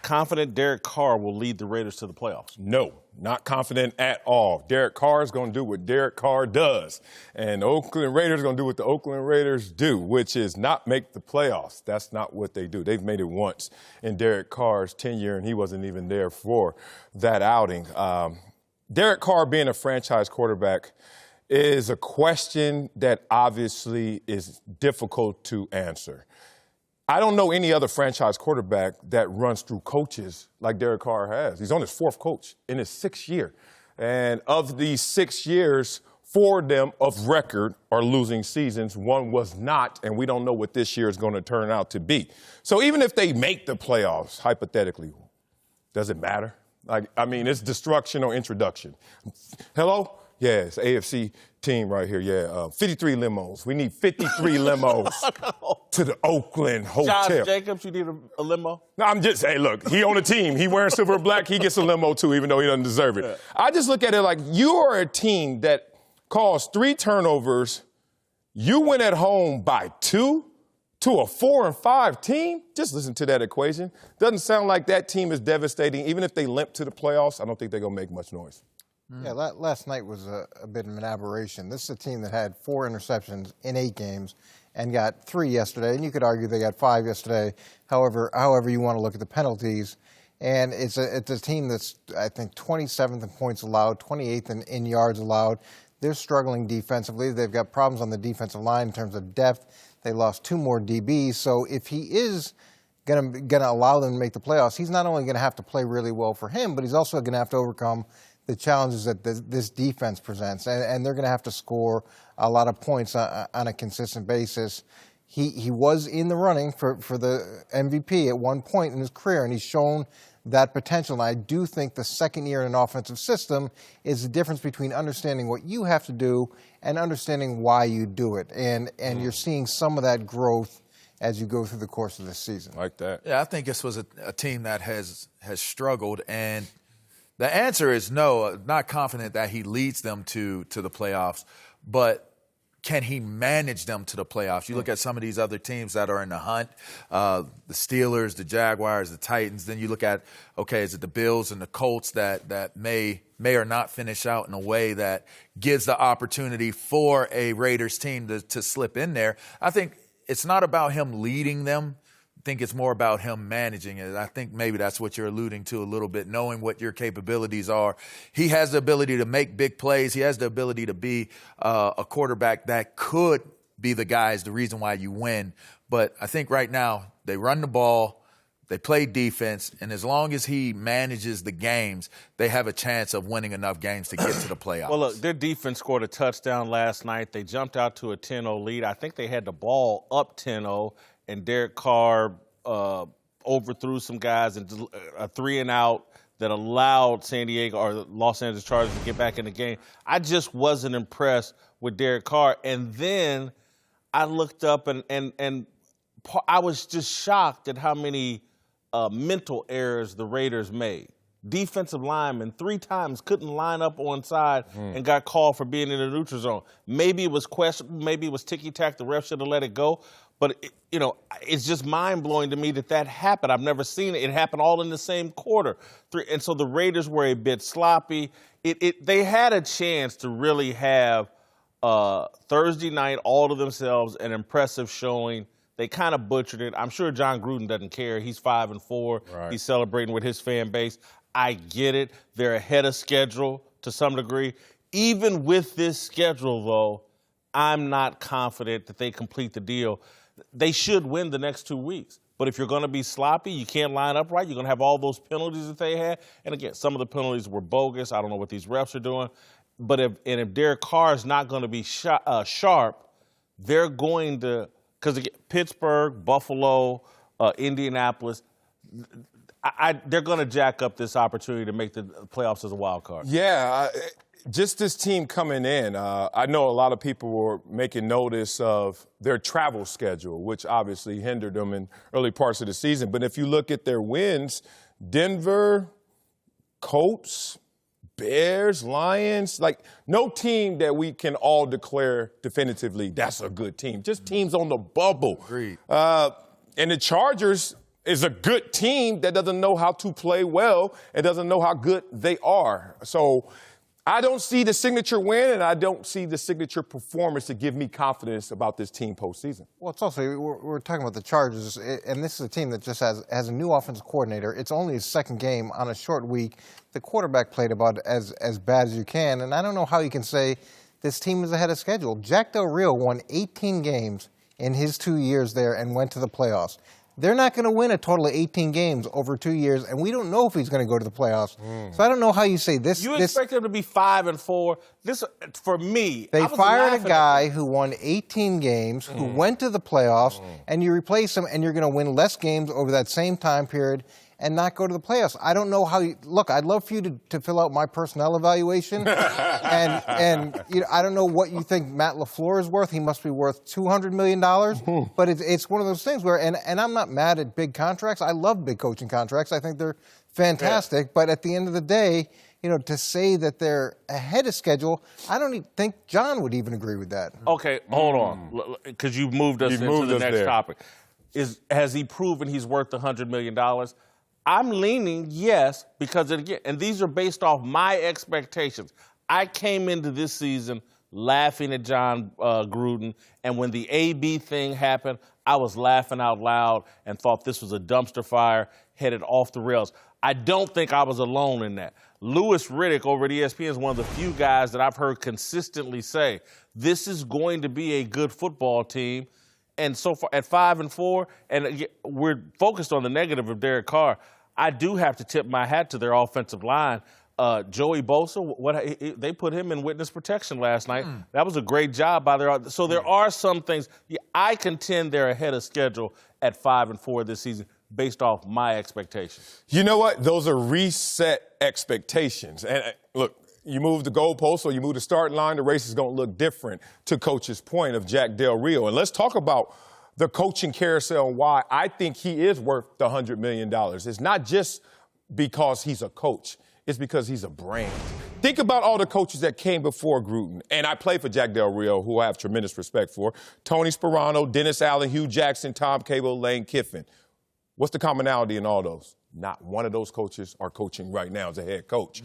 confident Derek Carr will lead the Raiders to the playoffs? No, not confident at all. Derek Carr is going to do what Derek Carr does. And the Oakland Raiders are going to do what the Oakland Raiders do, which is not make the playoffs. That's not what they do. They've made it once in Derek Carr's tenure, and he wasn't even there for that outing. Derek Carr being a franchise quarterback is a question that obviously is difficult to answer. I don't know any other franchise quarterback that runs through coaches like Derek Carr has. He's on his 4th coach in his 6th year. And of these 6 years, 4 of them of record are losing seasons. 1 was not, and we don't know what this year is going to turn out to be. So even if they make the playoffs, hypothetically, does it matter? It's destruction or introduction. Hello? Yeah, it's AFC team right here. Yeah, 53 limos. We need 53 limos to the Oakland hotel. Josh Jacobs, you need a limo? No, I'm just, hey, look, he on the team. He wearing silver and black. He gets a limo, too, even though he doesn't deserve it. Yeah. I just look at it like you are a team that caused 3 turnovers. You went at home by 2 to a 4-5 team. Just listen to that equation. Doesn't sound like that team is devastating. Even if they limp to the playoffs, I don't think they're going to make much noise. Yeah, last night was a bit of an aberration. This is a team that had 4 interceptions in 8 games and got 3 yesterday, and you could argue they got 5 yesterday, however you want to look at the penalties. And it's a team that's, I think, 27th in points allowed, 28th in yards allowed. They're struggling defensively. They've got problems on the defensive line in terms of depth. They lost 2 more DBs. So if he is going to allow them to make the playoffs, he's not only going to have to play really well for him, but he's also going to have to overcome the challenges that this defense presents, and they're going to have to score a lot of points on a consistent basis. He was in the running for the MVP at one point in his career, and he's shown that potential. And I do think the second year in an offensive system is the difference between understanding what you have to do and understanding why you do it. And you're seeing some of that growth as you go through the course of this season. Like that. Yeah, I think this was a team that has struggled, and the answer is no. Not confident that he leads them to the playoffs, but can he manage them to the playoffs? You look at some of these other teams that are in the hunt, the Steelers, the Jaguars, the Titans. Then you look at, okay, is it the Bills and the Colts that may or not finish out in a way that gives the opportunity for a Raiders team to slip in there? I think it's not about him leading them. I think it's more about him managing it. I think maybe that's what you're alluding to a little bit, knowing what your capabilities are. He has the ability to make big plays. He has the ability to be a quarterback that could be the reason why you win. But I think right now they run the ball, they play defense, and as long as he manages the games, they have a chance of winning enough games to get to the playoffs. Well, look, their defense scored a touchdown last night. They jumped out to a 10-0 lead. I think they had the ball up 10-0. And Derek Carr overthrew some guys and a 3-and-out that allowed San Diego or the Los Angeles Chargers to get back in the game. I just wasn't impressed with Derek Carr. And then I looked up and I was just shocked at how many mental errors the Raiders made. Defensive lineman 3 times couldn't line up on side and got called for being in the neutral zone. Maybe it was questionable. Maybe it was ticky-tack. The ref should have let it go. But, it's just mind-blowing to me that happened. I've never seen it. It happened all in the same quarter. And so the Raiders were a bit sloppy. They had a chance to really have Thursday night all to themselves, an impressive showing. They kind of butchered it. I'm sure Jon Gruden doesn't care. He's 5-4. Right. He's celebrating with his fan base. I get it. They're ahead of schedule to some degree. Even with this schedule, though, I'm not confident that they complete the deal. They should win the next 2 weeks. But if you're going to be sloppy, you can't line up right. You're going to have all those penalties that they had. And again, some of the penalties were bogus. I don't know what these refs are doing. But if Derek Carr is not going to be sharp, they're going to – because Pittsburgh, Buffalo, Indianapolis – they're going to jack up this opportunity to make the playoffs as a wild card. Yeah, just this team coming in, I know a lot of people were making notice of their travel schedule, which obviously hindered them in early parts of the season. But if you look at their wins, Denver, Colts, Bears, Lions, like no team that we can all declare definitively that's a good team. Just teams on the bubble. Agreed. And the Chargers, is a good team that doesn't know how to play well and doesn't know how good they are. So I don't see the signature win, and I don't see the signature performance to give me confidence about this team postseason. Well, it's also, we're talking about the Chargers, and this is a team that just has a new offensive coordinator. It's only his second game on a short week. The quarterback played about as bad as you can, and I don't know how you can say this team is ahead of schedule. Jack Del Rio won 18 games in his 2 years there and went to the playoffs. They're not going to win a total of 18 games over 2 years, and we don't know if he's going to go to the playoffs. So I don't know how you say this. You expect him to be 5-4. This, for me, they fired a guy who won 18 games, who went to the playoffs, and you replace him, and you're going to win less games over that same time period and not go to the playoffs. I don't know how you look. I'd love for you to fill out my personnel evaluation, and you know, I don't know what you think Matt LaFleur is worth. He must be worth $200 million. But it's one of those things where, and I'm not mad at big contracts. I love big coaching contracts. I think they're fantastic. Yeah. But at the end of the day, you know, to say that they're ahead of schedule, I don't think John would even agree with that. Okay, hold on, because you've moved us into the next topic. Has he proven he's worth $100 million? I'm leaning yes, because again, and these are based off my expectations. I came into this season laughing at Jon Gruden, and when the AB thing happened, I was laughing out loud and thought this was a dumpster fire headed off the rails. I don't think I was alone in that. Louis Riddick over at ESPN is one of the few guys that I've heard consistently say, this is going to be a good football team. And so far at 5-4, and we're focused on the negative of Derek Carr, I do have to tip my hat to their offensive line. Joey Bosa, they put him in witness protection last night. That was a great job by their. So there are some things. I contend they're ahead of schedule at 5-4 this season based off my expectations. You know what? Those are reset expectations. And look, you move the goalpost or you move the starting line, the race is going to look different, to Coach's point of Jack Del Rio. And let's talk about the coaching carousel and why I think he is worth the $100 million. It's not just because he's a coach. It's because he's a brand. Think about all the coaches that came before Gruden. And I play for Jack Del Rio, who I have tremendous respect for. Tony Sperano, Dennis Allen, Hugh Jackson, Tom Cable, Lane Kiffin. What's the commonality in all those? Not one of those coaches are coaching right now as a head coach.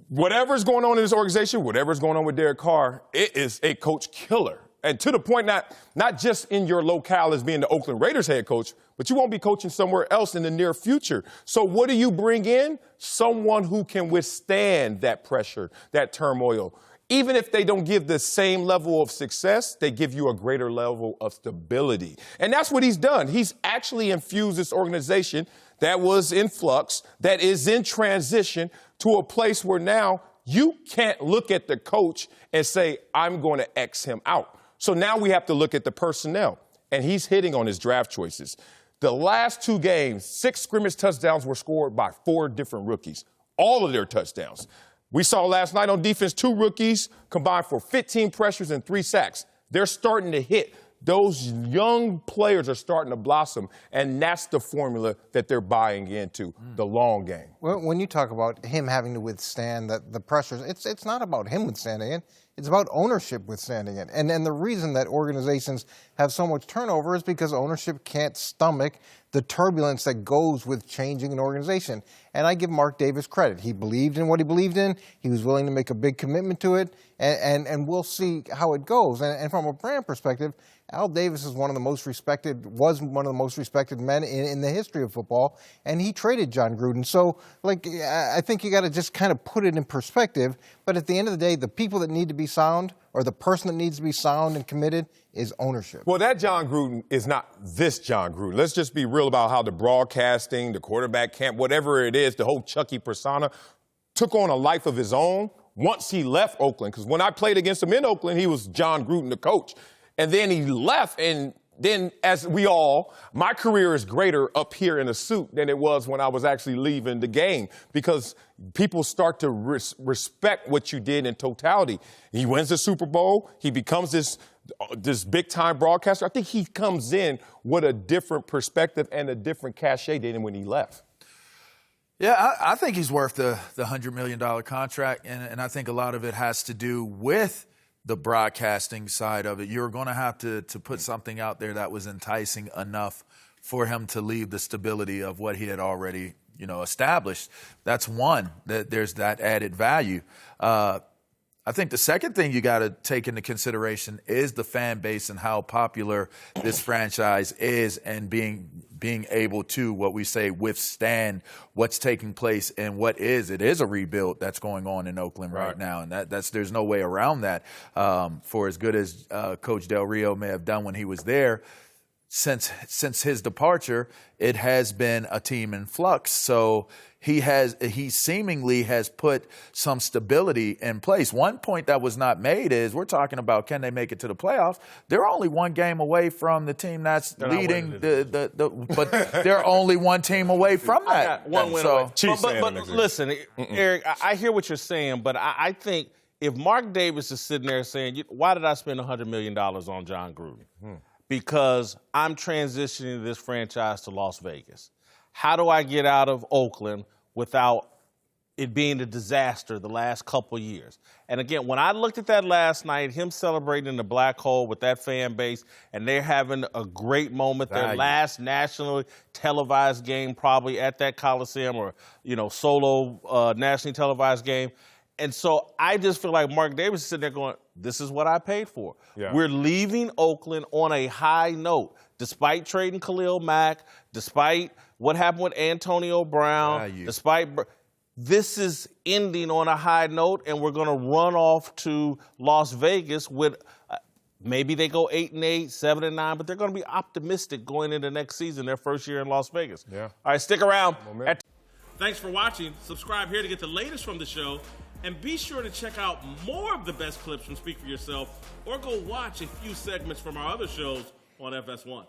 Whatever's going on in this organization, whatever's going on with Derek Carr, it is a coach killer. And to the point, not just in your locale as being the Oakland Raiders head coach, but you won't be coaching somewhere else in the near future. So what do you bring in? Someone who can withstand that pressure, that turmoil. Even if they don't give the same level of success, they give you a greater level of stability. And that's what he's done. He's actually infused this organization that was in flux, that is in transition to a place where now you can't look at the coach and say, I'm going to X him out. So now we have to look at the personnel, and he's hitting on his draft choices. The last 2 games, 6 scrimmage touchdowns were scored by 4 different rookies, all of their touchdowns. We saw last night on defense 2 rookies combined for 15 pressures and 3 sacks. They're starting to hit. Those young players are starting to blossom, and that's the formula that they're buying into, the long game. Well, when you talk about him having to withstand the pressures, it's not about him withstanding it. It's about ownership withstanding it. And the reason that organizations have so much turnover is because ownership can't stomach the turbulence that goes with changing an organization. And I give Mark Davis credit. He believed in what he believed in. He was willing to make a big commitment to it. And we'll see how it goes. And from a brand perspective, Al Davis was one of the most respected men in the history of football, and he traded Jon Gruden. So, I think you got to just kind of put it in perspective. But at the end of the day, the people that need to be sound, or the person that needs to be sound and committed, is ownership. Well, that Jon Gruden is not this Jon Gruden. Let's just be real about how the broadcasting, the quarterback camp, whatever it is, the whole Chucky persona, took on a life of his own once he left Oakland. Because when I played against him in Oakland, he was Jon Gruden, the coach. And then he left, and then my career is greater up here in a suit than it was when I was actually leaving the game, because people start to respect what you did in totality. He wins the Super Bowl. He becomes this big-time broadcaster. I think he comes in with a different perspective and a different cachet than when he left. Yeah, I think he's worth the $100 million contract, and I think a lot of it has to do with the broadcasting side of it. You're going to have to put something out there that was enticing enough for him to leave the stability of what he had already, established. That's one, that there's that added value. I think the second thing you got to take into consideration is the fan base and how popular this franchise is, and being able to, what we say, withstand what's taking place and it is a rebuild that's going on in Oakland right now, and there's no way around that. For as good as Coach Del Rio may have done when he was there, since his departure, it has been a team in flux. So he seemingly has put some stability in place. One point that was not made is we're talking about, can they make it to the playoffs? They're only one game away from the team that's leading but they're only one team away from that. One win away. But listen, Eric, I hear what you're saying, but I think if Mark Davis is sitting there saying, why did I spend $100 million on Jon Gruden? Because I'm transitioning this franchise to Las Vegas. How do I get out of Oakland without it being a disaster the last couple years? And again, when I looked at that last night, him celebrating in the black hole with that fan base, and they're having a great moment, their last nationally televised game probably at that Coliseum, or, solo nationally televised game. And so I just feel like Mark Davis is sitting there going, this is what I paid for. Yeah. We're leaving Oakland on a high note, despite trading Khalil Mack, despite what happened with Antonio Brown, this is ending on a high note, and we're going to run off to Las Vegas with maybe they go 8-8, 7-9, but they're going to be optimistic going into next season, their first year in Las Vegas. Yeah. All right, stick around. Thanks for watching. Subscribe here to get the latest from the show. And be sure to check out more of the best clips from Speak For Yourself, or go watch a few segments from our other shows on FS1.